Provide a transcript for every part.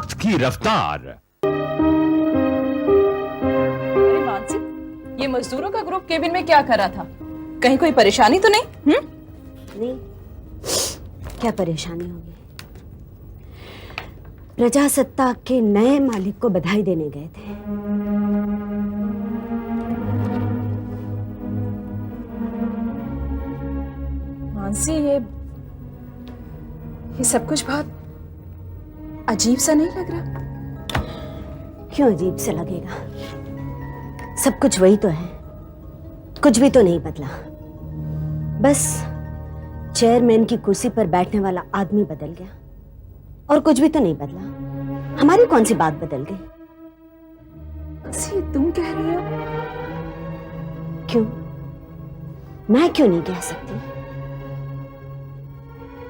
मौत की रफ्तार। अरे मानसी, ये मजदूरों का ग्रुप केबिन में क्या कर रहा था? कहीं कोई परेशानी तो नहीं? नहीं, क्या परेशानी होगी? प्रजासत्ताक के नए मालिक को बधाई देने गए थे। मानसी, ये सब कुछ बहुत अजीब सा नहीं लग रहा? क्यों अजीब से लगेगा? सब कुछ वही तो है, कुछ भी तो नहीं बदला। बस चेयरमैन की कुर्सी पर बैठने वाला आदमी बदल गया और कुछ भी तो नहीं बदला। हमारी कौन सी बात बदल गई? मानसी, तुम कह रही हो? क्यों? मैं क्यों नहीं कह सकती?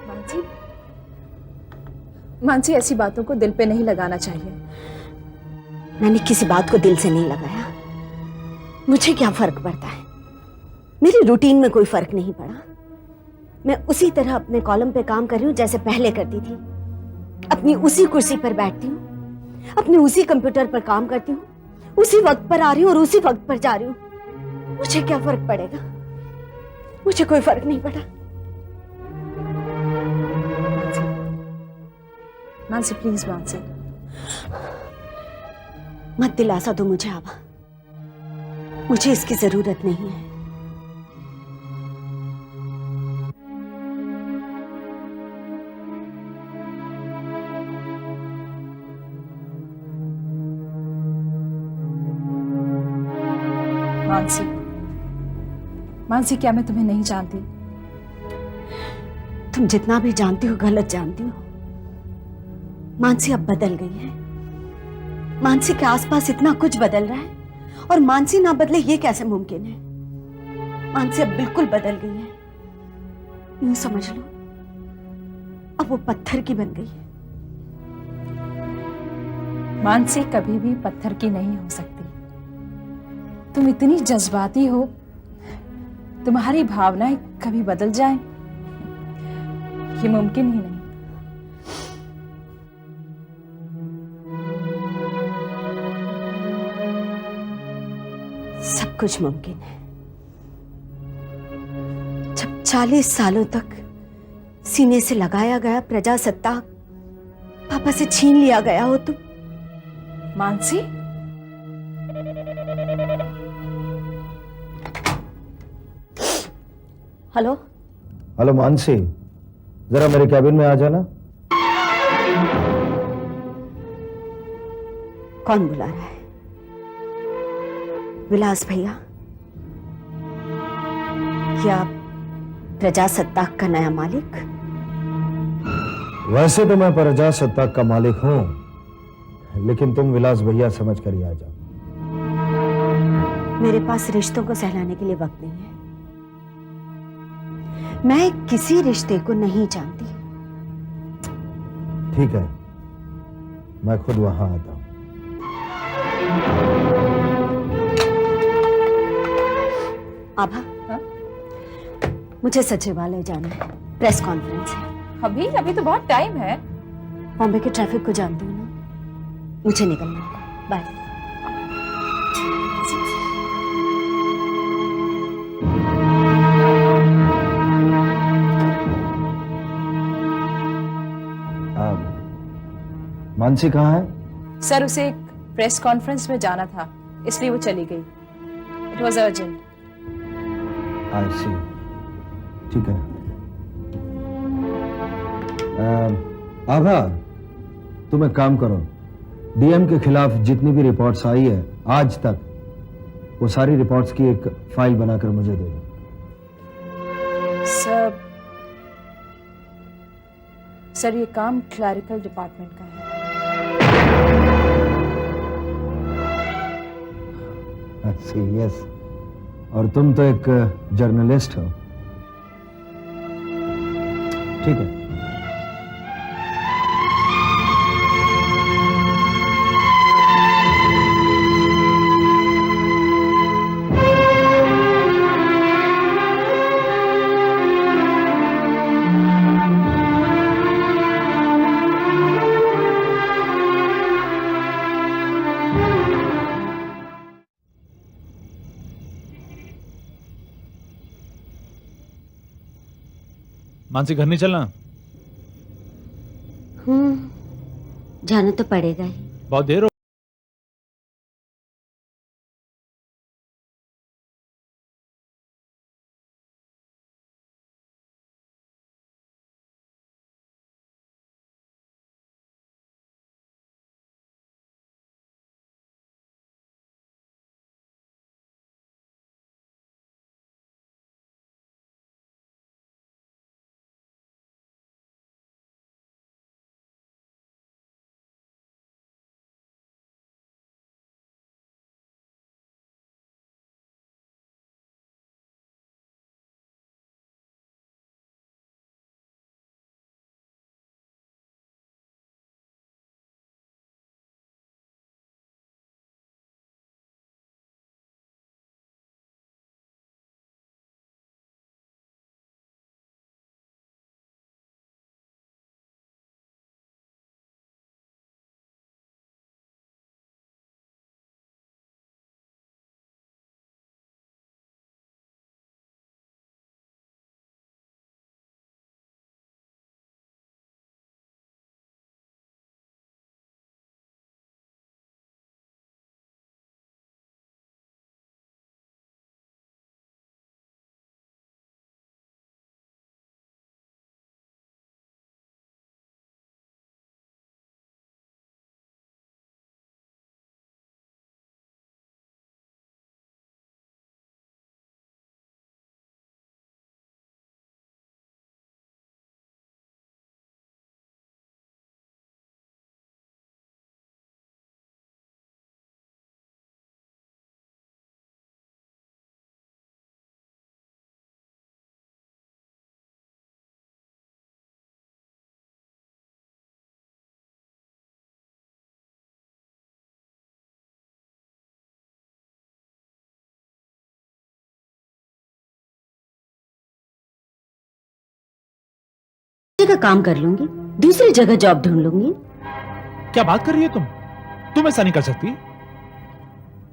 मानसी, मानसी, ऐसी बातों को दिल पे नहीं लगाना चाहिए। मैंने किसी बात को दिल से नहीं लगाया। मुझे क्या फर्क पड़ता है? मेरी रूटीन में कोई फर्क नहीं पड़ा। मैं उसी तरह अपने कॉलम पे काम कर रही हूं जैसे पहले करती थी। अपनी उसी कुर्सी पर बैठती हूँ, अपने उसी कंप्यूटर पर काम करती हूँ, उसी वक्त पर आ रही हूँ और उसी वक्त पर जा रही हूँ। मुझे क्या फर्क पड़ेगा? मुझे कोई फर्क नहीं पड़ा। मानसी, प्लीज मानसी। मत दिलासा दो मुझे आभा, मुझे इसकी जरूरत नहीं है। मानसी, मानसी, क्या मैं तुम्हें नहीं जानती? तुम जितना भी जानती हो गलत जानती हो। मानसी अब बदल गई है। मानसी के आसपास इतना कुछ बदल रहा है और मानसी ना बदले ये कैसे मुमकिन है? मानसी अब बिल्कुल बदल गई है। यूं समझ लो, अब वो पत्थर की बन गई है। मानसी कभी भी पत्थर की नहीं हो सकती। तुम इतनी जज्बाती हो, तुम्हारी भावनाएं कभी बदल जाएं, ये मुमकिन ही नहीं। सब कुछ मुमकिन है। जब 40 सालों तक सीने से लगाया गया प्रजासत्ताक पापा से छीन लिया गया हो तुम। मानसी, हेलो। हेलो मानसी, जरा मेरे कैबिन में आ जाना। कौन बुला रहा है? विलास भैया? क्या प्रजासत्ताक का नया मालिक? वैसे तो मैं प्रजासत्ताक का मालिक हूं, लेकिन तुम विलास भैया समझ कर ही आ जाओ। मेरे पास रिश्तों को सहलाने के लिए वक्त नहीं है। मैं किसी रिश्ते को नहीं जानती। ठीक है, मैं खुद वहां आता हूं। आभा, मुझे सचिवालय जाना है, प्रेस कॉन्फ्रेंस है। अभी अभी तो बहुत टाइम है। बॉम्बे के ट्रैफिक को जानती हूँ ना, मुझे निकलना होगा। बाय। मानसी कहाँ है? सर, उसे एक प्रेस कॉन्फ्रेंस में जाना था, इसलिए वो चली गई। It was urgent. I see. ठीक है। आभा, तुम एक काम करो, डीएम के खिलाफ जितनी भी रिपोर्ट्स आई है आज तक, वो सारी रिपोर्ट्स की एक फाइल बनाकर मुझे दे दो। सर, ये काम क्लरिकल डिपार्टमेंट का है। यस, और तुम तो एक जर्नलिस्ट हो। ठीक है। मानसी घर नहीं चलना? जाना तो पड़ेगा ही। बहुत देर हो। जगह काम कर लूंगी, दूसरी जगह जॉब ढूंढ लूंगी। क्या बात कर रही है तुम ऐसा नहीं कर सकती।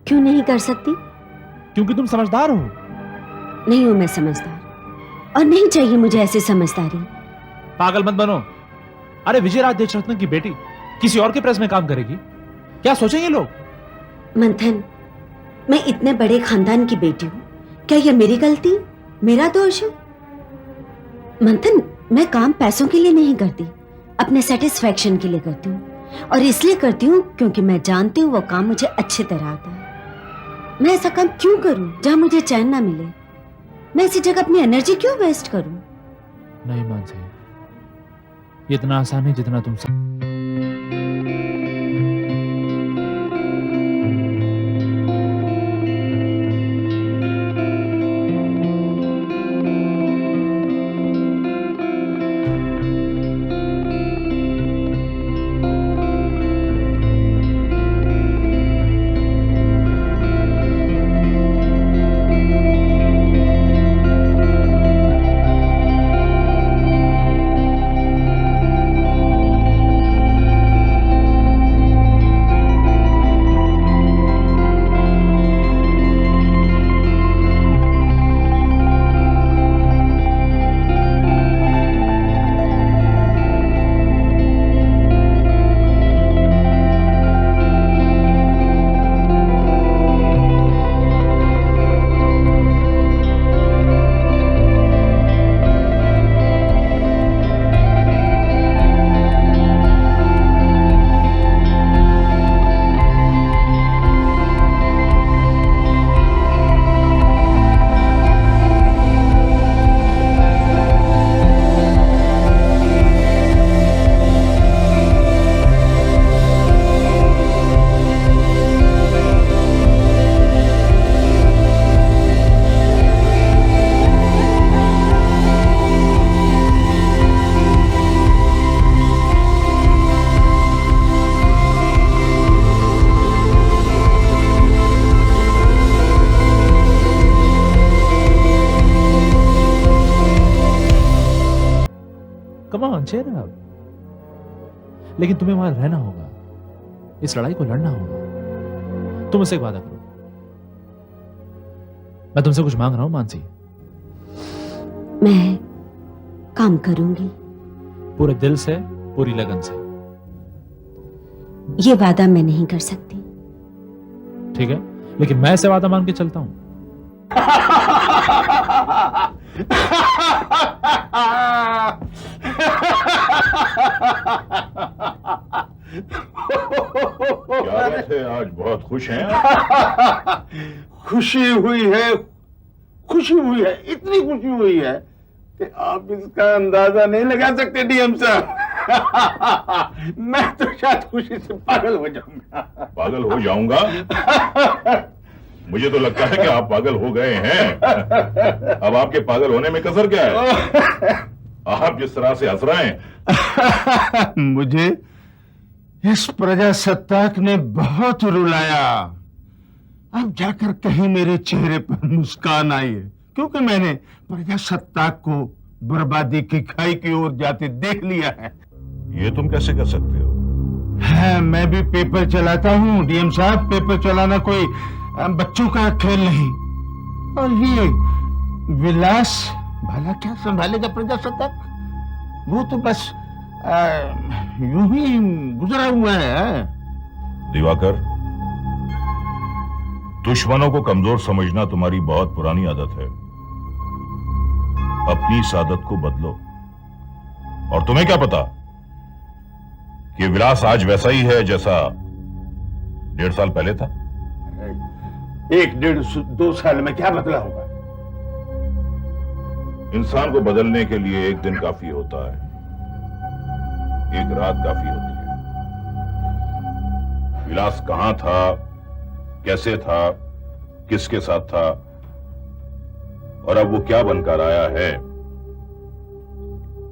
क्यों नहीं कर सकती? क्योंकि तुम समझदार हो। नहीं हूं मैं समझदार, और नहीं चाहिए मुझे ऐसी समझदारी। पागल मत बनो। अरे विजयराज देशरत्न की बेटी किसी और के प्रेस में काम करेगी, क्या सोचेंगे लोग? मंथन, मैं इतने बड़े खानदान की बेटी हूं, क्या यह मेरी गलती, मेरा दोष है? मंथन, मैं काम पैसों के लिए नहीं करती, अपने सेटिस्फैक्शन के लिए करती हूँ, और इसलिए करती हूँ क्योंकि मैं जानती हूँ वो काम मुझे अच्छी तरह आता है। मैं ऐसा काम क्यों करूं जहां मुझे चैन ना मिले? मैं इसी जगह अपनी एनर्जी क्यों वेस्ट करूं? नहीं मानसी, ये इतना आसान है जितना तुम सब। Come on cheer up. लेकिन तुम्हें वहां रहना होगा, इस लड़ाई को लड़ना होगा। तुम मुझसे एक वादा करो। मैं तुमसे कुछ मांग रहा हूं मानसी। मैं काम करूंगी। पूरे दिल से, पूरी लगन से। ये वादा मैं नहीं कर सकती। ठीक है, लेकिन मैं ऐसे वादा मान के चलता हूं। क्या बात है, आज बहुत खुश हैं? खुशी हुई है, इतनी खुशी हुई है कि आप इसका अंदाजा नहीं लगा सकते डीएम साहब। मैं तो शायद खुशी से पागल हो जाऊंगा। पागल हो जाऊंगा? मुझे तो लगता है कि आप पागल हो गए हैं। अब आपके पागल होने में कसर क्या है? आप जिस तरह से हंस रहे हैं। मुझे इस प्रजासत्ताक ने बहुत रुलाया। अब जाकर कहीं मेरे चेहरे पर मुस्कान आई है, क्योंकि मैंने प्रजासत्ताक को बर्बादी की खाई की ओर जाते देख लिया है। ये तुम कैसे कर सकते हो? हाँ, मैं भी पेपर चलाता हूँ डीएम साहब। पेपर चलाना कोई बच्चों का खेल नहीं। और ये विलास भला क्या संभालेगा प्रजासत्ताक? वो तो बस यूं ही गुजरा हुआ है। दिवाकर, दुश्मनों को कमजोर समझना तुम्हारी बहुत पुरानी आदत है। अपनी इस आदत को बदलो। और तुम्हें क्या पता कि विलास आज वैसा ही है जैसा 1.5 साल पहले था? 1-1.5-2 साल में क्या बदला होगा? इंसान को बदलने के लिए एक दिन काफी होता है, एक रात काफी होती है। विलास कहां था, कैसे था, किसके साथ था, और अब वो क्या बनकर आया है,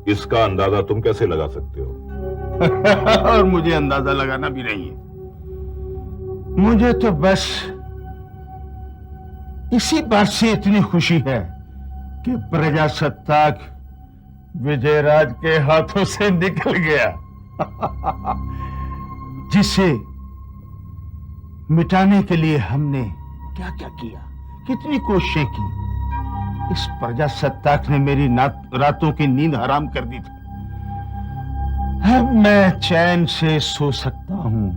इसका अंदाजा तुम कैसे लगा सकते हो? और मुझे अंदाजा लगाना भी नहीं है। मुझे तो बस इसी बात से इतनी खुशी है कि प्रजासत्ताक विजयराज के हाथों से निकल गया, जिसे मिटाने के लिए हमने क्या क्या किया, कितनी कोशिशें की। इस प्रजासत्ताक ने मेरी रातों की नींद हराम कर दी थी। अब मैं चैन से सो सकता हूं।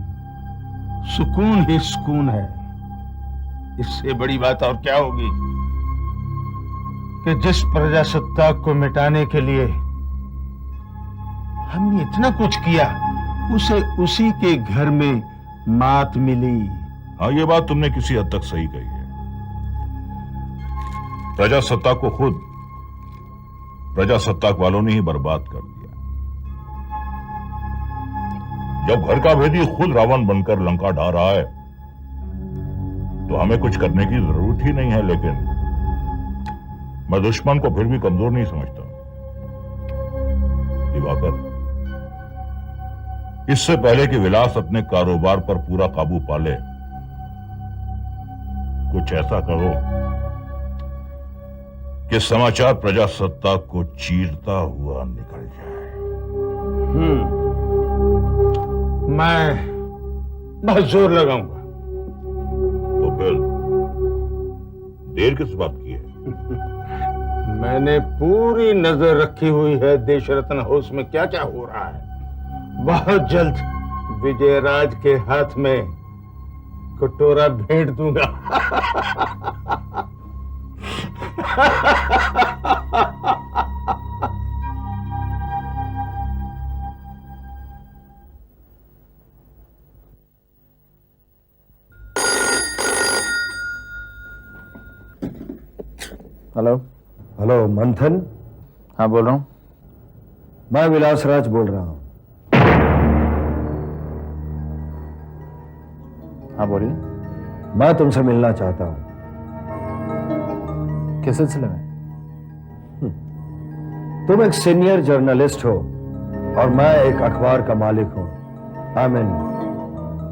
सुकून ही सुकून है। इससे बड़ी बात और क्या होगी कि जिस प्रजासत्ताक को मिटाने के लिए हमने इतना कुछ किया, उसे उसी के घर में मात मिली। हाँ, ये बात तुमने किसी हद तक सही कही है। प्रजासत्ताक को खुद प्रजासत्ताक वालों ने ही बर्बाद कर दिया। जब घर का भेदी खुद रावण बनकर लंका ढा रहा है तो हमें कुछ करने की जरूरत ही नहीं है। लेकिन मैं दुश्मन को फिर भी कमजोर नहीं समझता। दिवाकर, इससे पहले कि विलास अपने कारोबार पर पूरा काबू पाले, कुछ ऐसा करो कि समाचार प्रजासत्ताक को चीरता हुआ निकल जाए। मैं बहुत जोर लगाऊंगा। तो फिर देर किस बात की है? मैंने पूरी नजर रखी हुई है देश रत्न हाउस में क्या क्या हो रहा है। बहुत जल्द विजयराज के हाथ में कटोरा भेंट दूंगा। हेलो। हेलो मंथन, हाँ बोल रहा हूँ। मैं विलास राज बोल रहा हूँ। हाँ बोलिए। मैं तुमसे मिलना चाहता हूँ। किस सिलसिले में? तुम एक सीनियर जर्नलिस्ट हो और मैं एक अखबार का मालिक हूँ।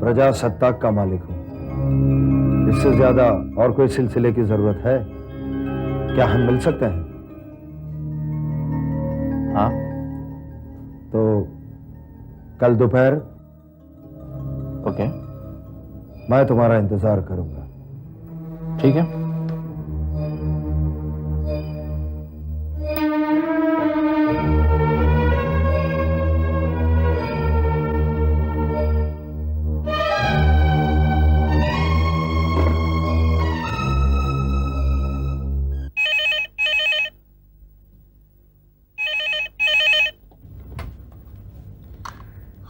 प्रजासत्ताक का मालिक हूँ। इससे ज्यादा और कोई सिलसिले की जरूरत है क्या? हम मिल सकते हैं? हाँ। तो कल दोपहर ओके, मैं तुम्हारा इंतजार करूंगा। ठीक है।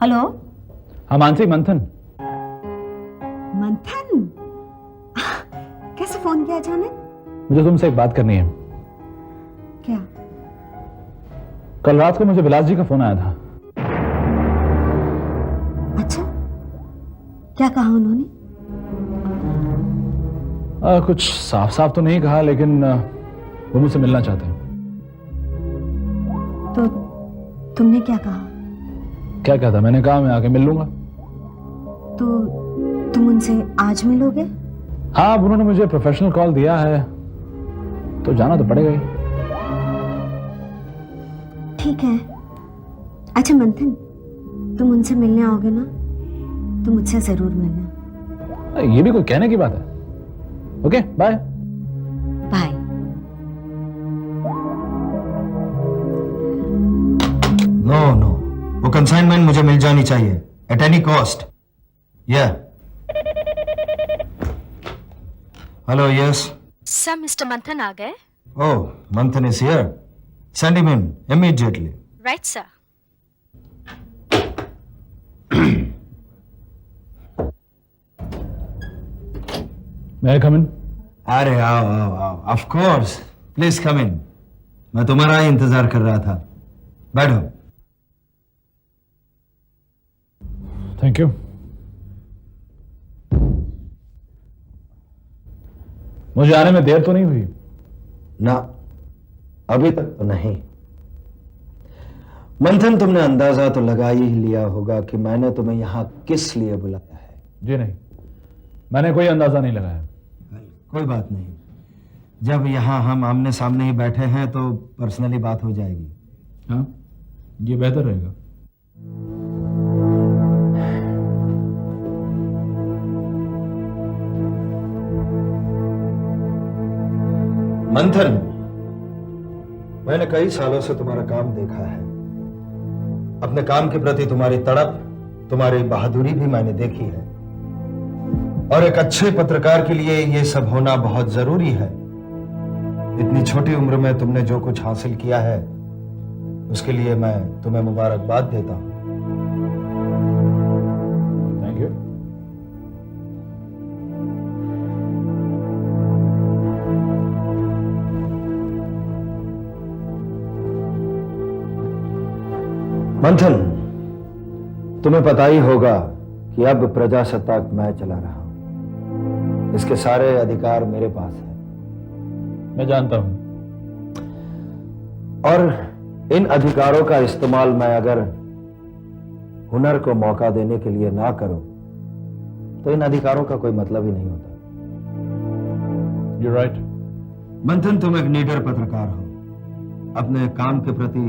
हेलो हाँ मानसी, मंथन। मंथन, कैसे फोन किया अचानक? मुझे तुमसे एक बात करनी है। क्या? कल रात को मुझे विलास जी का फोन आया था। अच्छा, क्या कहा उन्होंने? कुछ साफ साफ तो नहीं कहा, लेकिन वो मुझसे मिलना चाहते हैं। तो तुमने क्या कहा? क्या कहता? मैंने कहा मैं आके मिल लूंगा। तो तुम उनसे आज मिलोगे? हाँ, अब उन्होंने मुझे प्रोफेशनल कॉल दिया है तो जाना तो पड़ेगा ही। ठीक है। अच्छा मंथन, तुम उनसे मिलने आओगे ना, तो मुझसे जरूर मिलना। ये भी कोई कहने की बात है? Okay, bye. Bye. No no, वो कंसाइनमेंट मुझे मिल जानी चाहिए at any cost. Hello, yes sir, mister Manthan आ गए? Oh, Manthan is here. Send him in immediately. Right sir. May I come in? अरे आओ आओ आओ, of course, please come in. मैं तुम्हारा ही इंतजार कर रहा था। बैठो। Thank you. मुझे आने में देर तो नहीं हुई? ना, अभी तक तो नहीं। मंथन, तुमने अंदाजा तो लगा ही लिया होगा कि मैंने तुम्हें यहां किस लिए बुलाया है। जी नहीं, मैंने कोई अंदाजा नहीं लगाया। कोई बात नहीं, जब यहां हम आमने सामने ही बैठे हैं तो पर्सनली बात हो जाएगी। हाँ, ये बेहतर रहेगा। मंथन, मैंने कई सालों से तुम्हारा काम देखा है। अपने काम के प्रति तुम्हारी तड़प, तुम्हारी बहादुरी भी मैंने देखी है। और एक अच्छे पत्रकार के लिए यह सब होना बहुत जरूरी है। इतनी छोटी उम्र में तुमने जो कुछ हासिल किया है, उसके लिए मैं तुम्हें मुबारकबाद देता हूं। Thank you. मंथन, तुम्हें पता ही होगा कि अब प्रजासत्ताक मैं चला रहा हूं। इसके सारे अधिकार मेरे पास है। मैं जानता हूं। और इन अधिकारों का इस्तेमाल मैं अगर हुनर को मौका देने के लिए ना करूं, तो इन अधिकारों का कोई मतलब ही नहीं होता। You're right. मंथन, तुम एक निडर पत्रकार हो। अपने काम के प्रति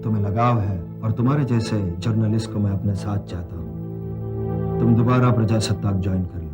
तुम्हें लगाव है और तुम्हारे जैसे जर्नलिस्ट को मैं अपने साथ चाहता हूं। तुम दोबारा प्रजासत्ताक ज्वाइन कर लो।